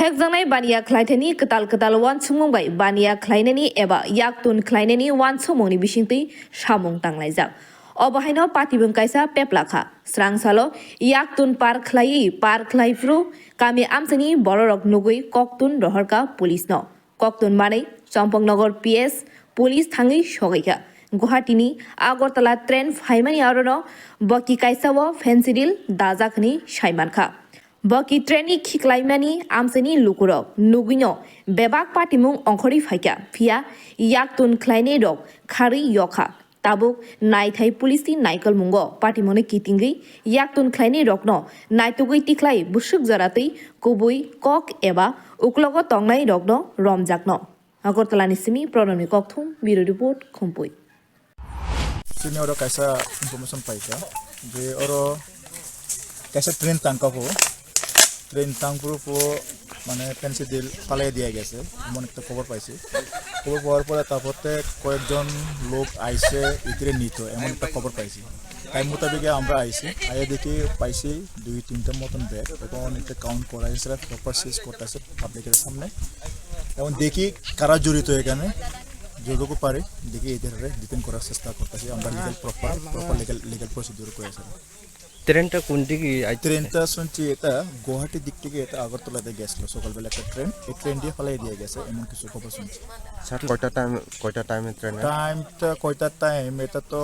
Hekjangnai bania khlaithani ketal wan sumung bai bania khlainani eba yaktun khlainani wan sumungni bisingtwi samung tanglaijak. Obahaino patibung kaisa peplakha srangsalo yaktun par khlaifru kami amsani bororok nugui koktun roharka police no koktun manei Champak nagar PS police thangi sogaika Guwahati AGARTALA train phaimani arono baki kaisao fensidil dajak ni saimankha. Baki treni khiklaimani amsani lukurok nugino bebak patimung ongkhori phaika phia yaktun khlaini rok khari yokha tabuk naithai police naikal mungo patimone kitingri yaktun khlaini rokno naitugui tiklai busuk jaratei kubui kok eba uklogo tongnai rokno romjakno AGARTALA ni simi pronami kokthum bureau report Khumpui. Sini orang kaisa information paika je oro kaisa train tangkapo train tangpuro po মানে Phensedyl ফালাই দিয়া গেছে এমন একটা খবর পাইছি খবর পাওয়ার পরে তারপরে কয়েকজন লোক আইসে ইতিরে নিত এমন একটা খবর পাইছি টাইম মোতাবেকে আমরা আইছি আইয়া দেখি পাইছি 2-3টা মতন ব্যাগ এবং এটা কাউন্ট করা হয়েছে প্রপার সিজ করতেছে পাবলিকের সামনে এবং দেখি কারা জড়িত এখানে যতটুকু পারে দেখি এদের ডিটেইন করার চেষ্টা করতেছি আমরা প্রপার লিগ্যাল প্রসিডিউর করেছি ট্রেনটা কোন দিকে ট্রেনটা শুনছি এটা গুয়াহাটির দিক থেকে এটা আগরতলাতে গেছিল সকালবেলা একটা ট্রেন এই ট্রেন দিয়ে ফলাই দিয়ে গেছে এমন কিছু খবর শুনছি স্যার কয়টা টাইমে ট্রেন টাইমটা কয়টা টাইম এটা তো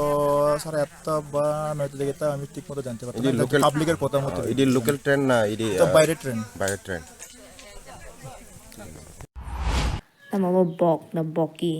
8:30 বা 9টা দিকে তা আমি ঠিকমতো জানতে পারছি না পাবলিকের কথা মতো এডি লোকাল ট্রেন না এডি বাইরে train Tama mo bok na boki.